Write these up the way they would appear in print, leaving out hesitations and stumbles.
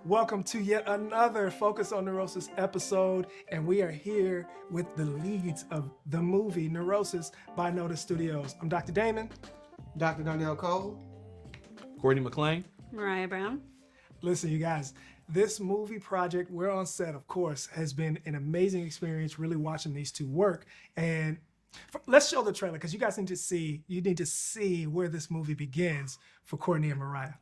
Welcome to yet another Focus on Neurosis episode, and we are here with the leads of the movie Neurosis by Notice Studios. I'm Dr. Damon. Dr. Donnell Cole. Cordney McClain. Mariah Brown. Listen, you guys, this movie project, we're on set, of course, has been an amazing experience really watching these two work. And let's show the trailer because you guys need to see where this movie begins for Cordney and Mariah.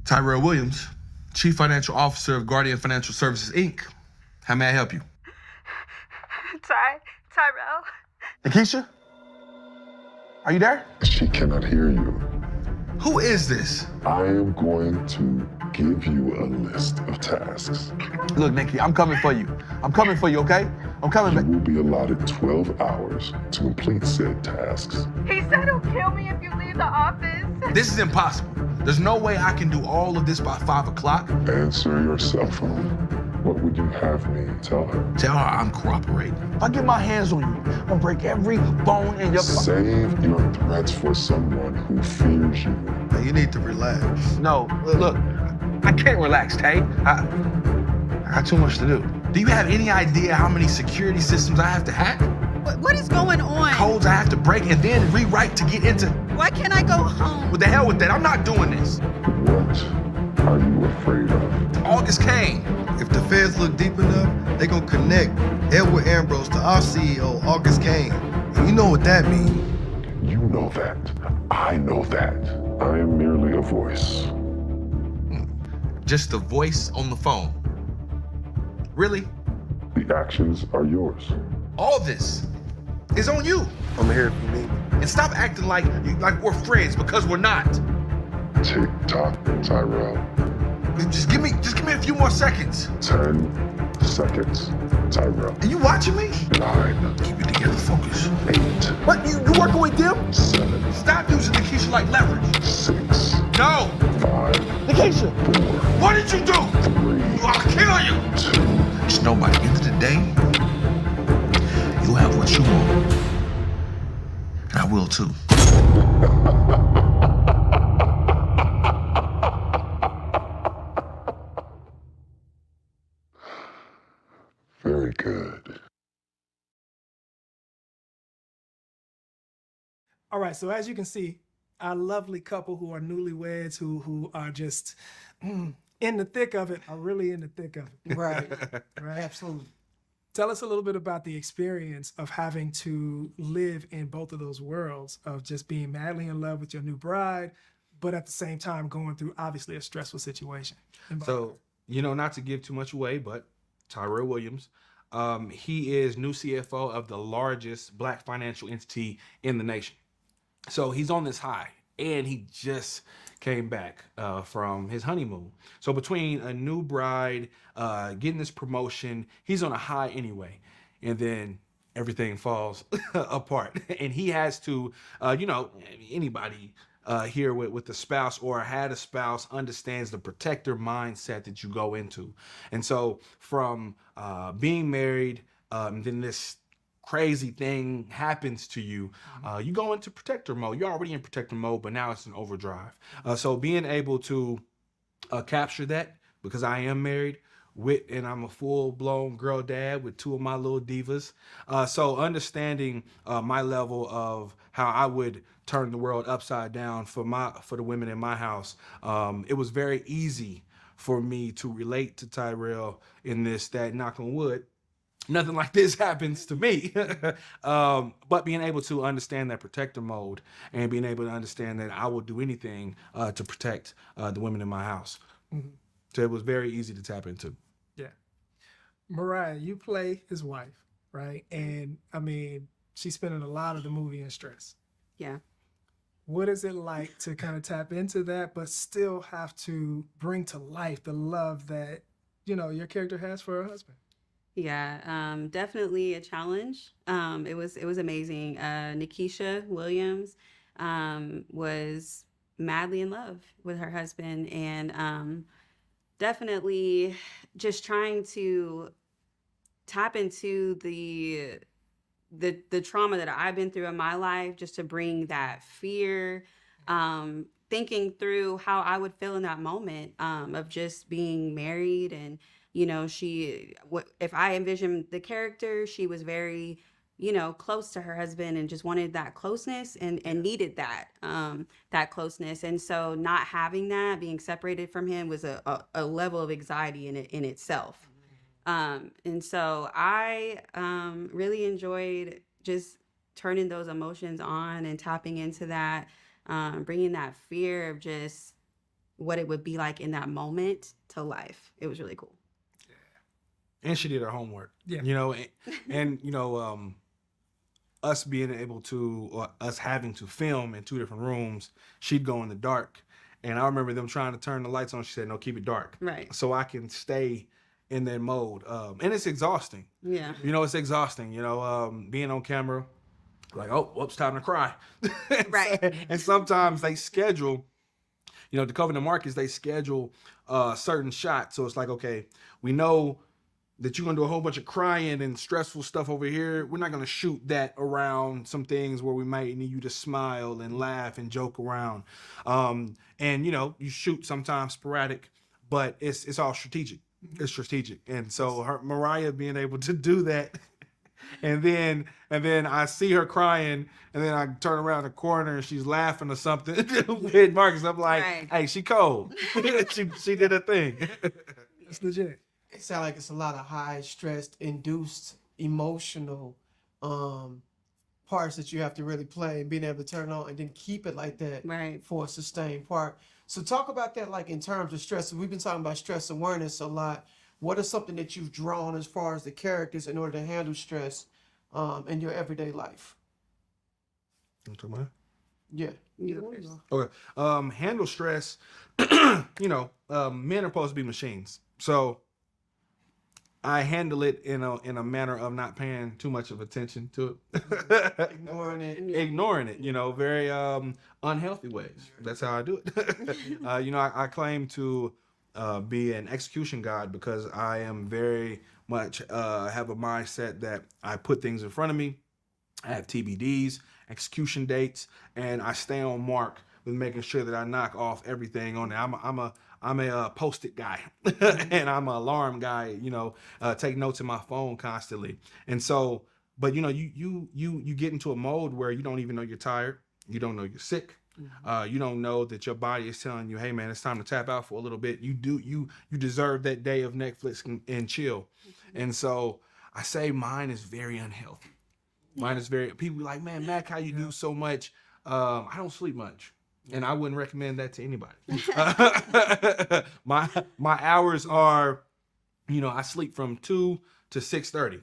Tyrell Williams, Chief Financial Officer of Guardian Financial Services, Inc. How may I help you? Tyrell? Nikisha? Are you there? She cannot hear you. Who is this? I am going to give you a list of tasks. Look, Nikki, I'm coming for you. I'm coming for you, okay? I'm coming You back. will be allotted 12 hours to complete said tasks. He said he'll kill me if you leave the office. This is impossible. There's no way I can do all of this by 5 o'clock. Answer your cell phone. What would you have me tell her? Tell her I'm cooperating. If I get my hands on you, I'm gonna break every bone in your body. Save your threats for someone who fears you. You need to relax. No, look, I can't relax, Tay. I got too much to do. Do you have any idea how many security systems I have to hack? What is going on? Codes I have to break and then rewrite to get into. Why can't I go home? What the hell with that? I'm not doing this. What are you afraid of? August Kane. If the feds look deep enough, they gonna connect Edward Ambrose to our CEO, August Kane. And you know what that means. You know that. I know that. I am merely a voice. Just a voice on the phone. Really? The actions are yours. All this is on you. I'm here if you need me. And stop acting like we're friends because we're not. Tick tock, Tyrell. Just give me a few more seconds. 10 seconds, Tyrell. Are you watching me? 9, Keep it together, focus. 8, What? You working with them? 7, Stop using Nikisha like leverage. 6, No! 5, Nikisha! 4, What did you do? 3, I'll kill you! 2. Just know by the end of the day, you'll have what you want. And I will too. Very good. All right, so as you can see, our lovely couple who are newlyweds, who are just in the thick of it, are really in the thick of it. Right. Absolutely. Tell us a little bit about the experience of having to live in both of those worlds of just being madly in love with your new bride, but at the same time going through obviously a stressful situation. So, not to give too much away, but Tyrell Williams, he is new CFO of the largest Black financial entity in the nation. So he's on this high, and he just came back from his honeymoon. So between a new bride, getting this promotion, he's on a high anyway. And then everything falls apart. And he has to, anybody here with a spouse or had a spouse understands the protector mindset that you go into. And so from being married, then this crazy thing happens to you, you go into protector mode. You're already in protector mode, but now it's an overdrive. So being able to capture that, because I am married and I'm a full-blown girl dad with 2 of my little divas. So understanding my level of how I would turn the world upside down for the women in my house, it was very easy for me to relate to Tyrell in this, that knock on wood, nothing like this happens to me. But being able to understand that protector mode and being able to understand that I will do anything to protect the women in my house. Mm-hmm. So it was very easy to tap into. Yeah. Mariah, you play his wife, right? And I mean, she's spending a lot of the movie in stress. Yeah. What is it like to kind of tap into that, but still have to bring to life the love that, your character has for her husband? Yeah, definitely a challenge. It was amazing. Nikisha Williams was madly in love with her husband, and definitely just trying to tap into the the trauma that I've been through in my life, just to bring that fear, thinking through how I would feel in that moment, of just being married. And, you know, if I envisioned the character, she was very, you know, close to her husband and just wanted that closeness and needed that closeness. And so not having that, being separated from him, was a level of anxiety in itself. And so I really enjoyed just turning those emotions on and tapping into that, bringing that fear of just what it would be like in that moment to life. It was really cool. And she did her homework. Yeah. You know, and you know, us being able to, or us having to film in 2 different rooms, she'd go in the dark. And I remember them trying to turn the lights on. She said, no, keep it dark. Right. So I can stay in that mode. And it's exhausting. Yeah. You know, it's exhausting, you know, being on camera, like, oh, whoops, time to cry. Right. And sometimes they schedule, you know, to cover the markets, they schedule certain shots. So it's like, okay, we know that you're going to do a whole bunch of crying and stressful stuff over here. We're not going to shoot that around some things where we might need you to smile and laugh and joke around. And, you know, you shoot sometimes sporadic, but it's all strategic. It's strategic. And so Mariah being able to do that, and then I see her crying, and then I turn around the corner and she's laughing or something with Marcus. I'm like, Right. hey, she cold. she did her thing. It's legit. It sounds like it's a lot of high stressed, induced, emotional parts that you have to really play, and being able to turn on and then keep it like that Right. for a sustained part. So talk about that, like in terms of stress. We've been talking about stress awareness a lot. What is something that you've drawn as far as the characters in order to handle stress in your everyday life? Yeah. You go first. Okay. Handle stress. You know, men are supposed to be machines. So I handle it in a manner of not paying too much of attention to it. Ignoring it, you know, very unhealthy ways. That's how I do it. You know, I claim to be an execution god because I am very much have a mindset that I put things in front of me. I have TBDs, execution dates, and I stay on mark with making sure that I knock off everything on it. I'm a post-it guy and I'm an alarm guy, you know, take notes in my phone constantly. And so, but you know, you get into a mode where you don't even know you're tired. You don't know you're sick. You don't know that your body is telling you, hey man, it's time to tap out for a little bit. You deserve that day of Netflix and chill. And so I say mine is very unhealthy. Mine is very, people be like, man, Mac, how you do so much? I don't sleep much. And I wouldn't recommend that to anybody. My hours are, you know, I sleep from 2 to 6:30.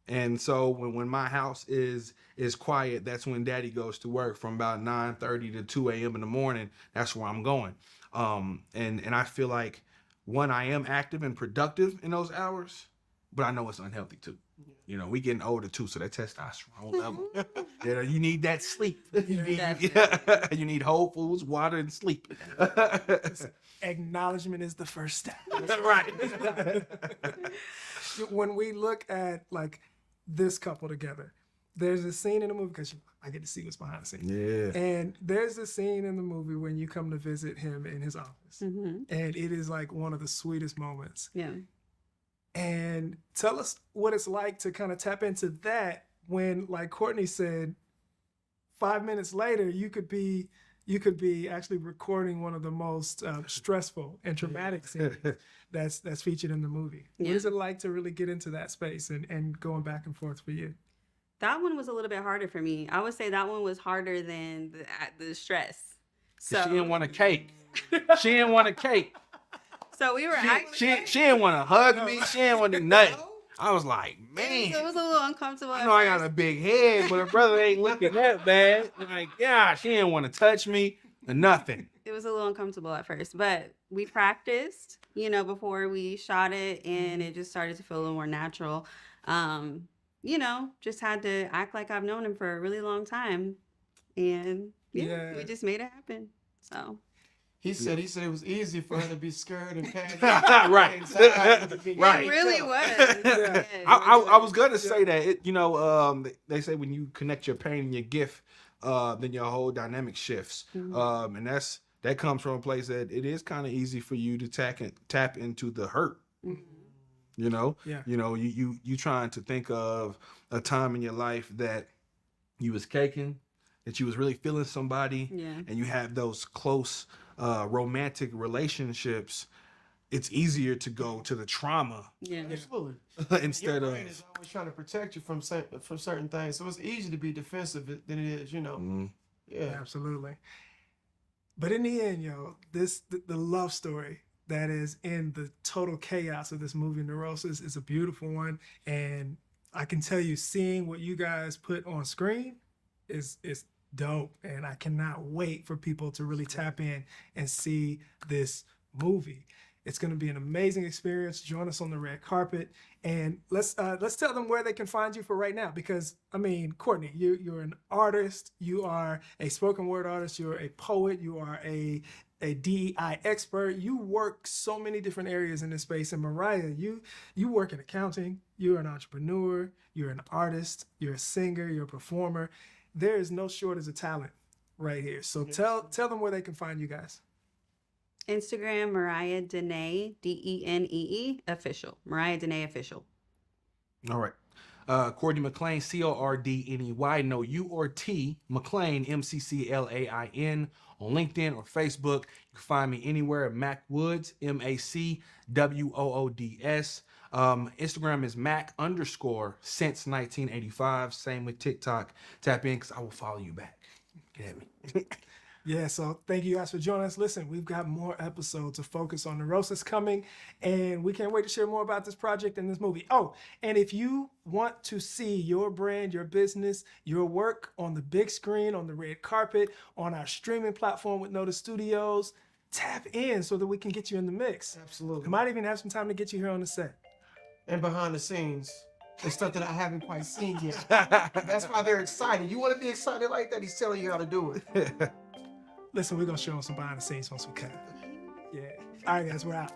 And so when my house is quiet, that's when daddy goes to work from about 9:30 to 2 a.m. in the morning. That's where I'm going. And I feel like, one, I am active and productive in those hours, but I know it's unhealthy too. You know, we getting older too, so that testosterone level, you need that sleep. You need whole foods, water, and sleep. Acknowledgement is the first step. Right. When we look at like this couple together, there's a scene in the movie, because I get to see what's behind the scenes. Yeah. And there's a scene in the movie when you come to visit him in his office. Mm-hmm. And it is like one of the sweetest moments. Yeah. And tell us what it's like to kind of tap into that when, like Cordney said, 5 minutes later, you could be actually recording one of the most stressful and traumatic scenes that's featured in the movie. Yeah. What is it like to really get into that space and going back and forth for you? That one was a little bit harder for me. I would say that one was harder than the stress. So She didn't want a cake. She didn't want a cake. So we were actually. She didn't want to hug me. She didn't want to do nothing. I was like, man. It was a little uncomfortable. I know I got a big head, but her brother ain't looking that bad. Like, yeah, she didn't want to touch me or nothing. It was a little uncomfortable at first, but we practiced, you know, before we shot it, and it just started to feel a little more natural. You know, just had to act like I've known him for a really long time, and yeah. We just made it happen. So He said it was easy for her to be scared and panicked. Right. It Right. really was. Yeah. Yeah, I was gonna say that they say when you connect your pain and your gift, then your whole dynamic shifts. And that comes from a place that it is kind of easy for you to tap into the hurt. You know, Yeah. You trying to think of a time in your life that you was caking, that you was really feeling somebody, Yeah. and you have those close romantic relationships. It's easier to go to the trauma Yeah. Absolutely. instead Your of. brain is always trying to protect you from certain things, so it's easy to be defensive than it is, Yeah. Absolutely. But in the end, the love story that is in the total chaos of this movie, Neurosis, is a beautiful one. And I can tell you, seeing what you guys put on screen is dope. And I cannot wait for people to really tap in and see this movie. It's going to be an amazing experience. Join us on the red carpet, and let's tell them where they can find you for right now. Because I mean, Cordney, you're an artist. You are a spoken word artist. You're a poet. You are a DEI expert. You work so many different areas in this space. And Mariah, you work in accounting. You're an entrepreneur. You're an artist. You're a singer. You're a performer. There is no shortage of talent right here. So tell them where they can find you guys. Instagram, Mariah Denee, DENEE official. Mariah Denee official. All right. Cordney McClain, CORDNEY, no U or T, McClain, MCCLAIN, on LinkedIn or Facebook. You can find me anywhere at Mac Woods, MACWOODS. Instagram is Mac_ since 1985. Same with TikTok. Tap in because I will follow you back. Get at me. Yeah, so thank you guys for joining us. Listen, we've got more episodes of Focus on Neurosis coming, and we can't wait to share more about this project and this movie. Oh, and if you want to see your brand, your business, your work on the big screen, on the red carpet, on our streaming platform with Notice Studios, tap in so that we can get you in the mix. Absolutely. We might even have some time to get you here on the set. And behind the scenes, the stuff that I haven't quite seen yet. That's why they're excited. You want to be excited like that? He's telling you how to do it. Listen, we're going to show them some behind the scenes once we cut. Yeah. All right, guys, we're out.